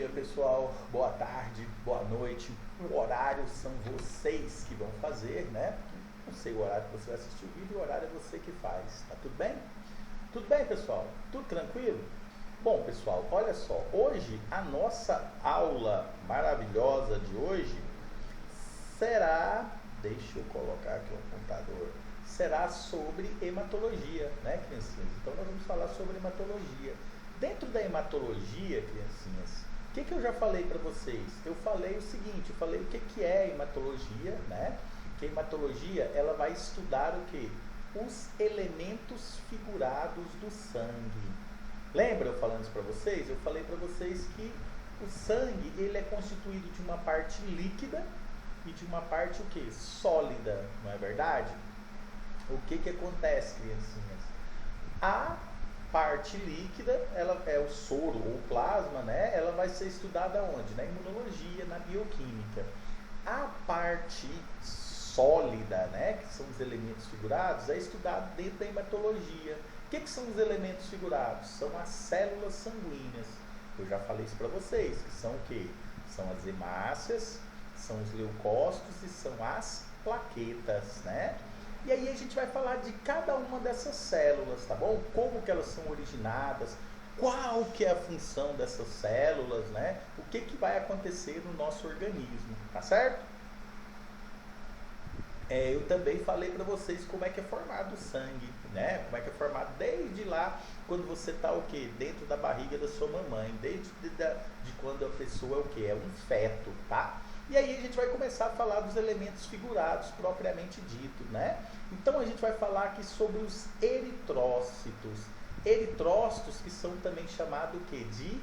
dia, pessoal. Boa tarde, boa noite. O horário são vocês que vão fazer, né? Não sei o horário que você vai assistir o vídeo, o horário é você que faz. Tá tudo bem? Tudo bem, pessoal? Tudo tranquilo? Bom, pessoal, olha só. Hoje, a nossa aula maravilhosa de hoje será... Deixa eu colocar aqui o computador. Será sobre hematologia, né, criancinhas? Então, nós vamos falar sobre hematologia. Dentro da hematologia, criancinhas, o que eu já falei para vocês? Eu falei o seguinte, eu falei o que é hematologia, né? Que a hematologia, ela vai estudar o quê? Os elementos figurados do sangue. Lembra eu falando isso para vocês? Eu falei para vocês que o sangue, ele é constituído de uma parte líquida e de uma parte o quê? Sólida, não é verdade? O que acontece, criancinhas? A parte líquida, ela é o soro ou plasma, né? Ela vai ser estudada onde? Na imunologia, na bioquímica. A parte sólida, né? Que são os elementos figurados, é estudado dentro da hematologia. O que são os elementos figurados? São as células sanguíneas. Eu já falei isso para vocês, que são o quê? São as hemácias, são os leucócitos e são as plaquetas, né? E aí a gente vai falar de cada uma dessas células, tá bom? Como que elas são originadas, qual que é a função dessas células, né? O que vai acontecer no nosso organismo, tá certo? Eu também falei para vocês como é que é formado o sangue, né? Como é que é formado desde lá, quando você está o quê? Dentro da barriga da sua mamãe, desde de quando a pessoa é o quê? É um feto, tá? E aí a gente vai começar a falar dos elementos figurados propriamente dito, né? Então a gente vai falar aqui sobre os eritrócitos. Eritrócitos que são também chamados o quê? De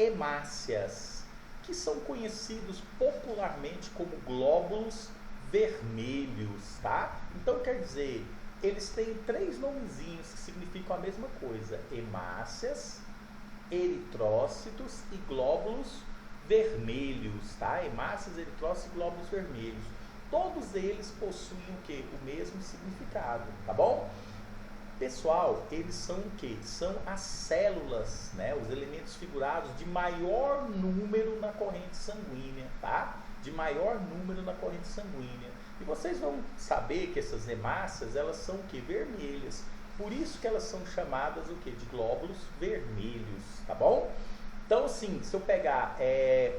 hemácias, que são conhecidos popularmente como glóbulos vermelhos, tá? Então quer dizer, eles têm três nomezinhos que significam a mesma coisa: hemácias, eritrócitos e glóbulos vermelhos, tá? Hemácias, eritrócitos e glóbulos vermelhos. Todos eles possuem o quê? O mesmo significado, tá bom? Pessoal, eles são o quê? São as células, né? Os elementos figurados de maior número na corrente sanguínea, tá? De maior número na corrente sanguínea. E vocês vão saber que essas hemácias, elas são o quê? Vermelhas. Por isso que elas são chamadas o quê? De glóbulos vermelhos, tá bom? Então, assim, se eu pegar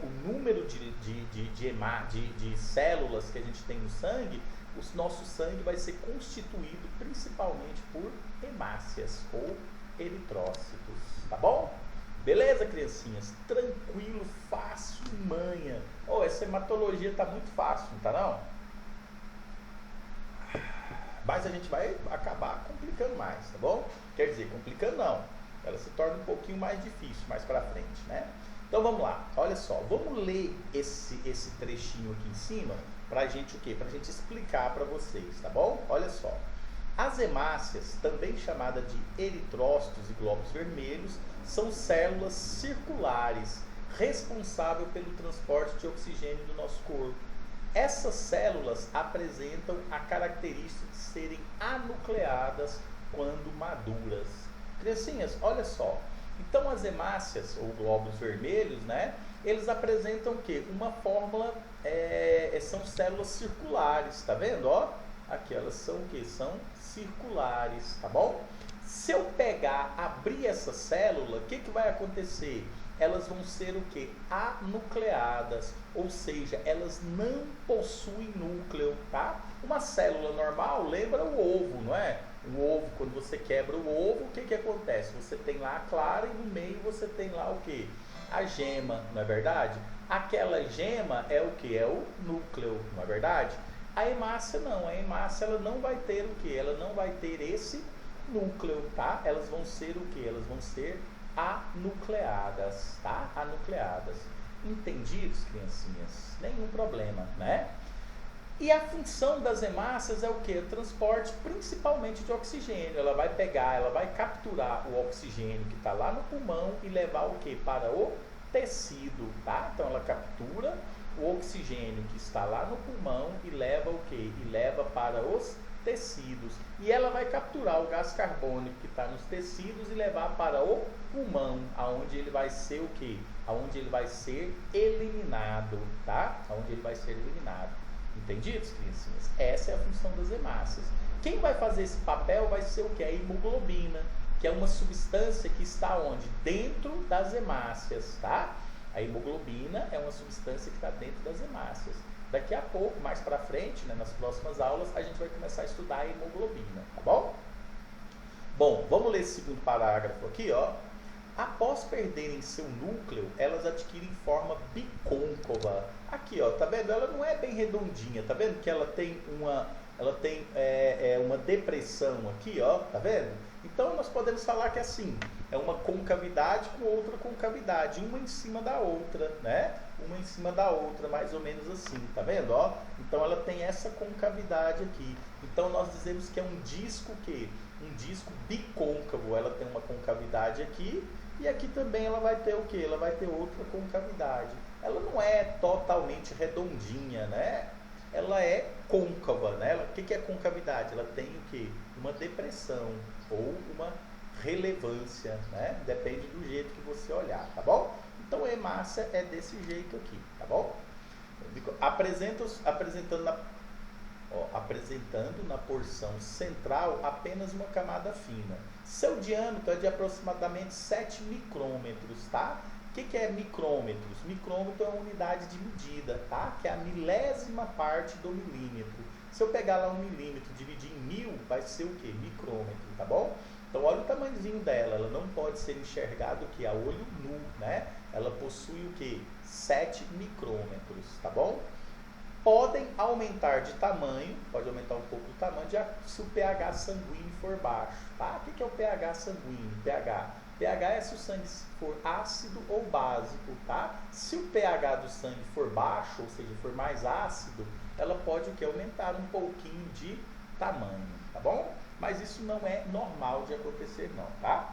o número de células que a gente tem no sangue, o nosso sangue vai ser constituído principalmente por hemácias ou eritrócitos, tá bom? Beleza, criancinhas? Tranquilo, fácil, manha. Essa hematologia tá muito fácil, não tá não? Mas a gente vai acabar complicando mais, tá bom? Quer dizer, complicando não. Ela se torna um pouquinho mais difícil mais para frente, né? Então vamos lá, olha só, vamos ler esse trechinho aqui em cima para a gente o quê? Para a gente explicar para vocês, tá bom? Olha só, as hemácias, também chamadas de eritrócitos e glóbulos vermelhos, são células circulares responsáveis pelo transporte de oxigênio do nosso corpo. Essas células apresentam a característica de serem anucleadas quando maduras. Criancinhas, olha só. Então as hemácias, ou glóbulos vermelhos, né? Eles apresentam o quê? Uma fórmula, são células circulares, tá vendo? Ó, aqui elas são o quê? São circulares, tá bom? Se eu abrir essa célula, o que vai acontecer? Elas vão ser o quê? Anucleadas, ou seja, elas não possuem núcleo, tá? Uma célula normal lembra o ovo, não é? O ovo, quando você quebra o ovo, o que acontece? Você tem lá a clara e no meio você tem lá o quê? A gema, não é verdade? Aquela gema é o quê? É o núcleo, não é verdade? A hemácia não, a hemácia ela não vai ter o quê? Ela não vai ter esse núcleo, tá? Elas vão ser o quê? Elas vão ser anucleadas, tá? Anucleadas. Entendidos, criancinhas? Nenhum problema, né? E a função das hemácias é o quê? O transporte principalmente de oxigênio. Ela vai pegar, ela vai capturar o oxigênio que está lá no pulmão e levar o quê? Para o tecido, tá? Então ela captura o oxigênio que está lá no pulmão e leva o quê? E leva para os tecidos. E ela vai capturar o gás carbônico que está nos tecidos e levar para o pulmão, aonde ele vai ser o quê? Onde ele vai ser eliminado, tá? Onde ele vai ser eliminado. Entendidos, criancinhas? Essa é a função das hemácias. Quem vai fazer esse papel vai ser o que? A hemoglobina, que é uma substância que está onde? Dentro das hemácias, tá? A hemoglobina é uma substância que está dentro das hemácias. Daqui a pouco, mais para frente, né, nas próximas aulas, a gente vai começar a estudar a hemoglobina, tá bom? Bom, vamos ler esse segundo parágrafo aqui, ó. Após perderem seu núcleo, elas adquirem forma bicôncava. Aqui, ó, tá vendo? Ela não é bem redondinha, tá vendo que ela tem uma depressão aqui, ó, tá vendo? Então nós podemos falar que assim, é uma concavidade com outra concavidade, uma em cima da outra, né? Uma em cima da outra, mais ou menos assim, tá vendo, ó? Então ela tem essa concavidade aqui. Então nós dizemos que é um disco que um disco bicôncavo, ela tem uma concavidade aqui e aqui também ela vai ter o que? Ela vai ter outra concavidade. Ela não é totalmente redondinha, né? Ela é côncava, né? O que é concavidade? Ela tem o que? Uma depressão ou uma relevância, né? Depende do jeito que você olhar, tá bom? Então a hemácia é desse jeito aqui, tá bom? Apresentando na porção central apenas uma camada fina. Seu diâmetro é de aproximadamente 7 micrômetros, tá? O que é micrômetros? Micrômetro é uma unidade de medida, tá? Que é a milésima parte do milímetro. Se eu pegar lá 1 milímetro e dividir em 1000, vai ser o que? Micrômetro, tá bom? Então olha o tamanhozinho dela, ela não pode ser enxergada o que? A olho nu, né? Ela possui o que? 7 micrômetros, tá bom? Podem aumentar de tamanho, pode aumentar um pouco o tamanho, se o pH sanguíneo for baixo, tá? O que é o pH sanguíneo? pH é se o sangue for ácido ou básico, tá? Se o pH do sangue for baixo, ou seja, for mais ácido, ela pode o que? Aumentar um pouquinho de tamanho, tá bom? Mas isso não é normal de acontecer não, tá?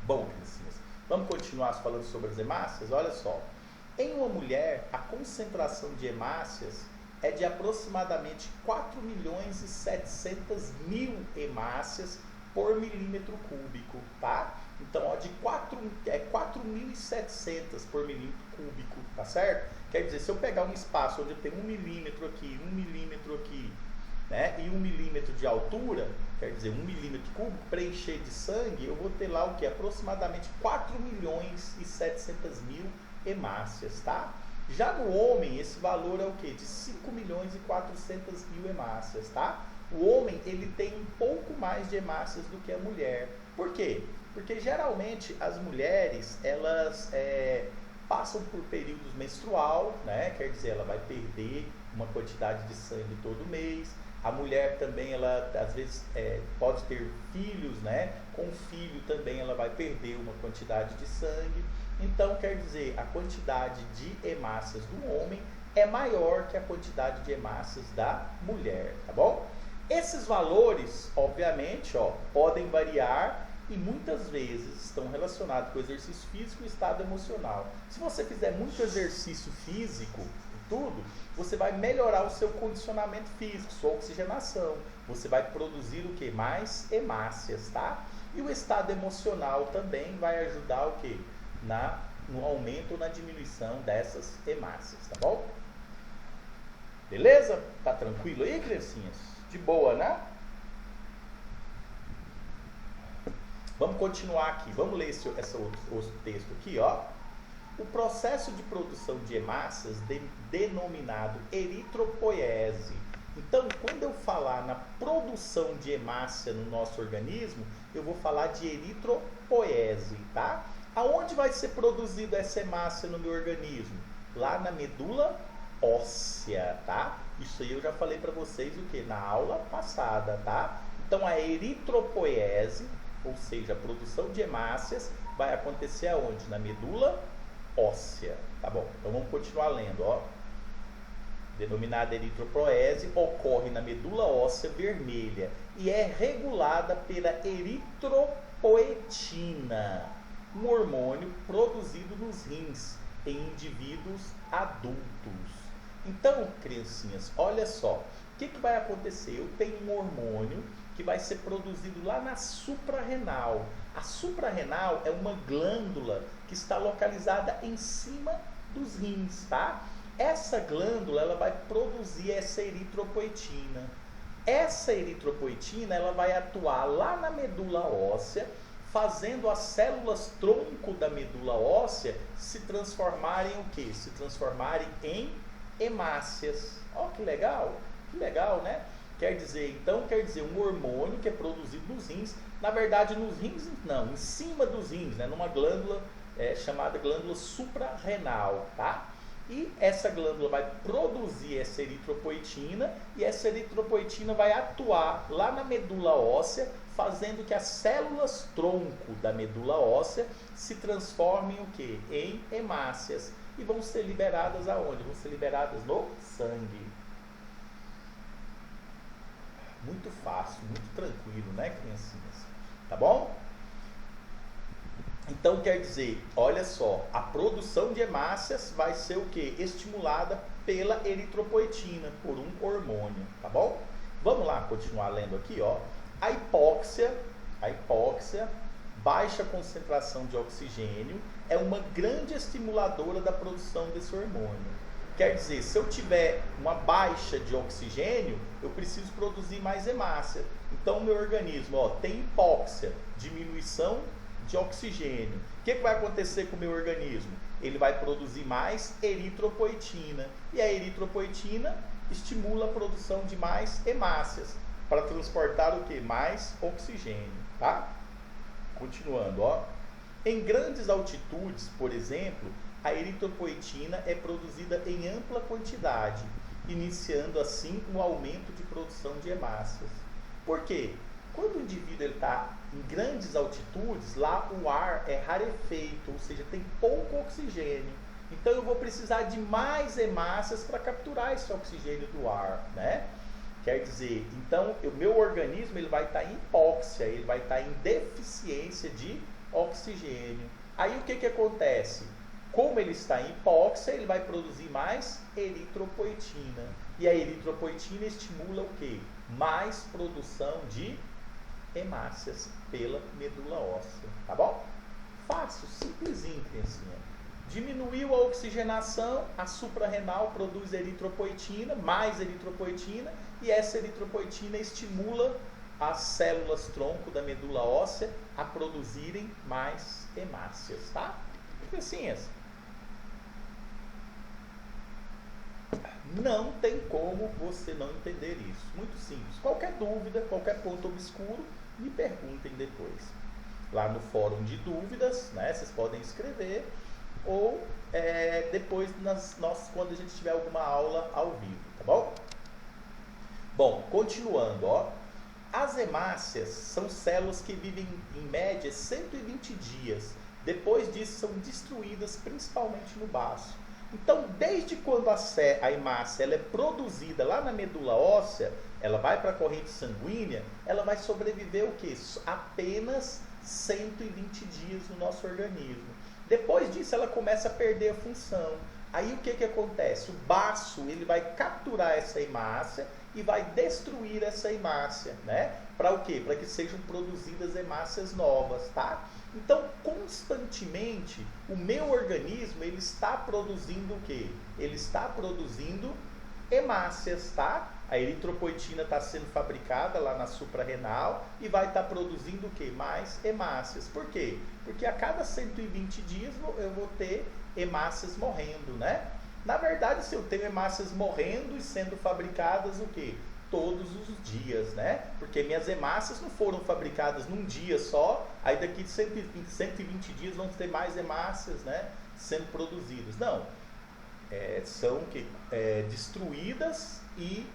Bom, criancinhas, vamos continuar falando sobre as hemácias? Olha só. Em uma mulher, a concentração de hemácias é de aproximadamente 4.700.000 hemácias por milímetro cúbico, tá? Então, ó, de 4.700 por milímetro cúbico, tá certo? Quer dizer, se eu pegar um espaço onde eu tenho 1 milímetro aqui, 1 milímetro aqui, né, e 1 milímetro de altura, quer dizer, 1 milímetro cúbico, preencher de sangue, eu vou ter lá o que? Aproximadamente 4.700.000 hemácias, tá? Já no homem, esse valor é o que? De 5.400.000 hemácias, tá? O homem, ele tem um pouco mais de hemácias do que a mulher. Por quê? Porque geralmente as mulheres, elas passam por períodos menstrual, né? Quer dizer, ela vai perder uma quantidade de sangue todo mês. A mulher também, ela às vezes pode ter filhos, né? Com filho também ela vai perder uma quantidade de sangue. Então, quer dizer, a quantidade de hemácias do homem é maior que a quantidade de hemácias da mulher, tá bom? Esses valores, obviamente, ó, podem variar e muitas vezes estão relacionados com o exercício físico e o estado emocional. Se você fizer muito exercício físico e tudo, você vai melhorar o seu condicionamento físico, sua oxigenação. Você vai produzir o que? Mais hemácias, tá? E o estado emocional também vai ajudar o que? No aumento ou na diminuição dessas hemácias, tá bom? Beleza? Tá tranquilo aí, criancinhas? De boa, né? Vamos continuar aqui. Vamos ler esse outro texto aqui, ó. O processo de produção de hemácias denominado eritropoiese. Então, quando eu falar na produção de hemácia no nosso organismo, eu vou falar de eritropoiese, tá? Aonde vai ser produzida essa hemácia no meu organismo? Lá na medula óssea, tá? Isso aí eu já falei para vocês o que? Na aula passada, tá? Então a eritropoiese, ou seja, a produção de hemácias, vai acontecer aonde? Na medula óssea, tá bom? Então vamos continuar lendo, ó. Denominada eritropoiese, ocorre na medula óssea vermelha e é regulada pela eritropoetina, um hormônio produzido nos rins em indivíduos adultos. Então, criancinhas, olha só, o que vai acontecer? Eu tenho um hormônio que vai ser produzido lá na suprarrenal. A suprarrenal é uma glândula que está localizada em cima dos rins, tá? Essa glândula, ela vai produzir essa eritropoetina. Essa eritropoetina, ela vai atuar lá na medula óssea, fazendo as células tronco da medula óssea se transformarem o quê? Se transformarem em hemácias. Ó, que legal, né? Quer dizer, um hormônio que é produzido nos rins, na verdade nos rins não, em cima dos rins, né? Numa glândula chamada glândula suprarrenal, tá? E essa glândula vai produzir essa eritropoetina e essa eritropoetina vai atuar lá na medula óssea, fazendo que as células tronco da medula óssea se transformem o quê? Em hemácias. E vão ser liberadas aonde? Vão ser liberadas no sangue. Muito fácil, muito tranquilo, né, criancinhas? Tá bom? Então, quer dizer, olha só, a produção de hemácias vai ser o quê? Estimulada pela eritropoetina, por um hormônio, tá bom? Vamos lá, continuar lendo aqui, ó. A hipóxia, baixa concentração de oxigênio, é uma grande estimuladora da produção desse hormônio. Quer dizer, se eu tiver uma baixa de oxigênio, eu preciso produzir mais hemácia. Então, o meu organismo, ó, tem hipóxia, diminuição de oxigênio. O que vai acontecer com o meu organismo? Ele vai produzir mais eritropoetina. E a eritropoetina estimula a produção de mais hemácias para transportar o que? Mais oxigênio, tá? Continuando, ó. Em grandes altitudes, por exemplo, a eritropoetina é produzida em ampla quantidade, iniciando assim um aumento de produção de hemácias. Por quê? Quando o indivíduo está em grandes altitudes, lá o ar é rarefeito, ou seja, tem pouco oxigênio. Então eu vou precisar de mais hemácias para capturar esse oxigênio do ar, né? Quer dizer, então o meu organismo ele vai estar em hipóxia, ele vai estar em deficiência de oxigênio. Aí o que acontece? Como ele está em hipóxia, ele vai produzir mais eritropoetina. E a eritropoetina estimula o quê? Mais produção de hemácias pela medula óssea, tá bom? Fácil, simplesinho, criancinha. Diminuiu a oxigenação, a suprarrenal produz eritropoetina, mais eritropoetina, e essa eritropoetina estimula as células tronco da medula óssea a produzirem mais hemácias, tá? Criancinhas, não tem como você não entender isso. Muito simples. Qualquer dúvida, qualquer ponto obscuro, me perguntem depois. Lá no fórum de dúvidas, né? Vocês podem escrever. Ou depois, quando a gente tiver alguma aula ao vivo, tá bom? Bom, continuando, ó. As hemácias são células que vivem em média 120 dias. Depois disso, são destruídas principalmente no baço. Então, desde quando a hemácia ela é produzida lá na medula óssea, ela vai para a corrente sanguínea, ela vai sobreviver o quê? Apenas 120 dias no nosso organismo. Depois disso, ela começa a perder a função. Aí o que acontece? O baço ele vai capturar essa hemácia e vai destruir essa hemácia, né? Para o quê? Para que sejam produzidas hemácias novas, tá? Então, constantemente, o meu organismo ele está produzindo o quê? Ele está produzindo hemácias, tá? A eritropoetina está sendo fabricada lá na suprarrenal e vai estar produzindo o quê? Mais hemácias. Por quê? Porque a cada 120 dias eu vou ter hemácias morrendo, né? Na verdade, se eu tenho hemácias morrendo e sendo fabricadas o quê? Todos os dias, né? Porque minhas hemácias não foram fabricadas num dia só, aí daqui de 120 dias vão ter mais hemácias, né? Sendo produzidas. Não. São destruídas e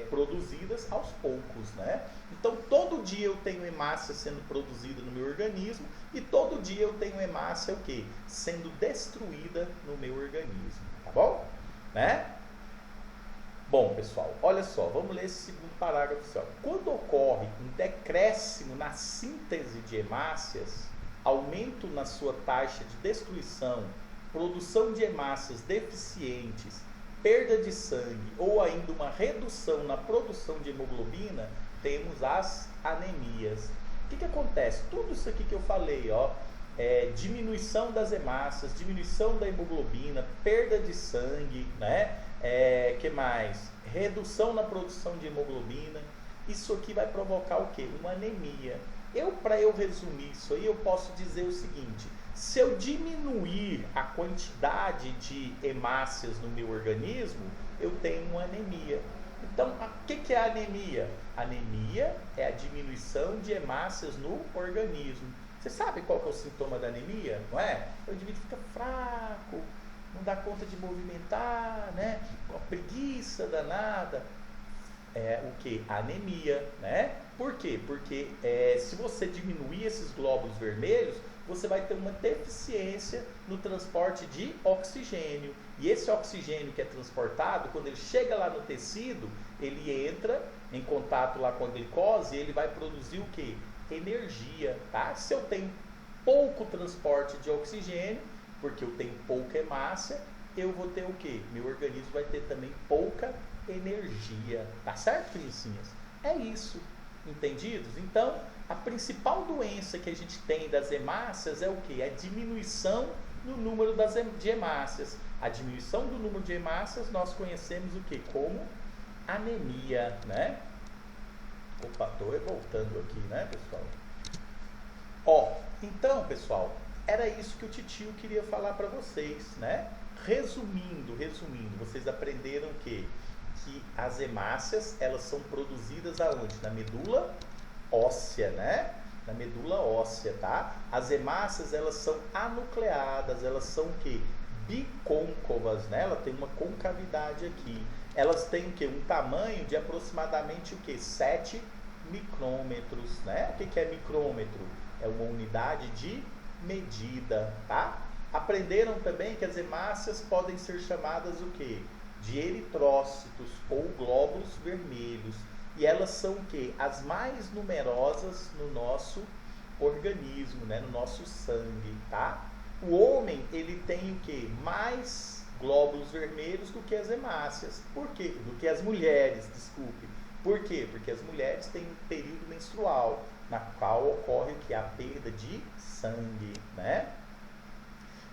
produzidas aos poucos, né? Então, todo dia eu tenho hemácia sendo produzida no meu organismo e todo dia eu tenho hemácia o quê? Sendo destruída no meu organismo, tá bom? Né? Bom, pessoal, olha só, vamos ler esse segundo parágrafo. Quando ocorre um decréscimo na síntese de hemácias, aumento na sua taxa de destruição, produção de hemácias deficientes, perda de sangue ou ainda uma redução na produção de hemoglobina, temos as anemias. O que acontece? Tudo isso aqui que eu falei, ó, diminuição das hemácias, diminuição da hemoglobina, perda de sangue, né? Que mais? Redução na produção de hemoglobina. Isso aqui vai provocar o quê? Uma anemia. Para eu resumir isso aí, eu posso dizer o seguinte: se eu diminuir a quantidade de hemácias no meu organismo, eu tenho uma anemia. Então, o que é a anemia? Anemia é a diminuição de hemácias no organismo. Você sabe qual que é o sintoma da anemia? Não é? O indivíduo fica fraco, não dá conta de movimentar, né? Com a preguiça danada. É o que? Anemia, né? Por quê? Porque se você diminuir esses glóbulos vermelhos, você vai ter uma deficiência no transporte de oxigênio. E esse oxigênio que é transportado, quando ele chega lá no tecido, ele entra em contato lá com a glicose e ele vai produzir o quê? Energia, tá? Se eu tenho pouco transporte de oxigênio, porque eu tenho pouca hemácia, eu vou ter o quê? Meu organismo vai ter também pouca energia, tá certo, criancinhas? É isso, entendidos? Então, a principal doença que a gente tem das hemácias é o quê? A diminuição no número de hemácias. A diminuição do número de hemácias nós conhecemos o quê? Como anemia, né? Opa, tô voltando aqui, né, pessoal? Ó, então, pessoal, era isso que o titio queria falar para vocês, né? Resumindo, vocês aprenderam que as hemácias, elas são produzidas aonde? Na medula óssea, né? Na medula óssea, tá? As hemácias, elas são anucleadas, elas são o quê? Bicôncavas, né? Ela tem uma concavidade aqui. Elas têm o quê? Um tamanho de aproximadamente o quê? 7 micrômetros, né? O que é micrômetro? É uma unidade de medida, tá? Aprenderam também que as hemácias podem ser chamadas o quê? De eritrócitos ou glóbulos vermelhos. E elas são o quê? As mais numerosas no nosso organismo, né? No nosso sangue, tá? O homem, ele tem o quê? Mais glóbulos vermelhos do que as hemácias. Por quê? Do que as mulheres, desculpe. Por quê? Porque as mulheres têm um período menstrual, na qual ocorre o que? A perda de sangue, né?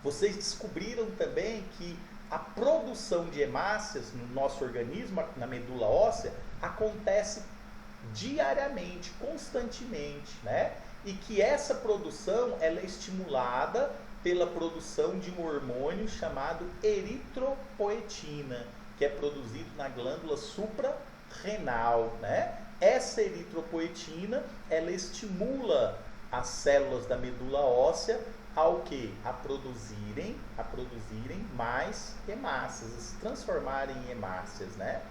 Vocês descobriram também que a produção de hemácias no nosso organismo, na medula óssea, acontece diariamente, constantemente, né? E que essa produção, ela é estimulada pela produção de um hormônio chamado eritropoetina, que é produzido na glândula suprarrenal, né? Essa eritropoetina, ela estimula as células da medula óssea ao que? A produzirem mais hemácias, a se transformarem em hemácias, né?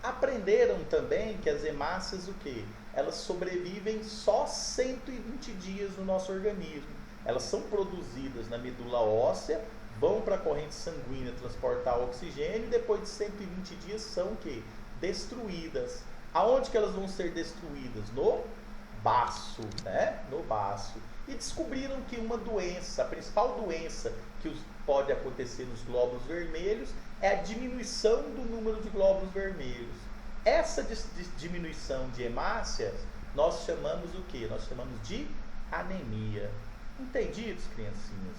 Aprenderam também que as hemácias o que? Elas sobrevivem só 120 dias no nosso organismo. Elas são produzidas na medula óssea, vão para a corrente sanguínea transportar oxigênio e depois de 120 dias são o que? Destruídas. Aonde que elas vão ser destruídas? No baço, né? No baço. E descobriram que uma doença, a principal doença que pode acontecer nos glóbulos vermelhos é a diminuição do número de glóbulos vermelhos. Essa diminuição de hemácias nós chamamos o quê? Nós chamamos de anemia. Entendidos, criancinhas?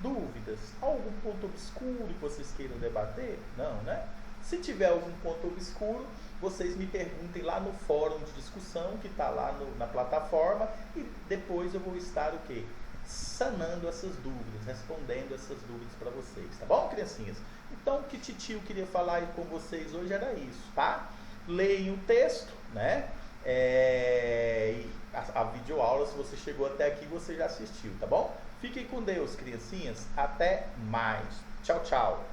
Dúvidas? Algum ponto obscuro que vocês queiram debater? Não, né? Se tiver algum ponto obscuro, vocês me perguntem lá no fórum de discussão que está lá na plataforma e depois eu vou estar o quê? Sanando essas dúvidas, respondendo essas dúvidas para vocês, tá bom, criancinhas? Então, o que titio queria falar aí com vocês hoje era isso, tá? Leiam o texto, né? A videoaula, se você chegou até aqui, você já assistiu, tá bom? Fiquem com Deus, criancinhas. Até mais. Tchau, tchau.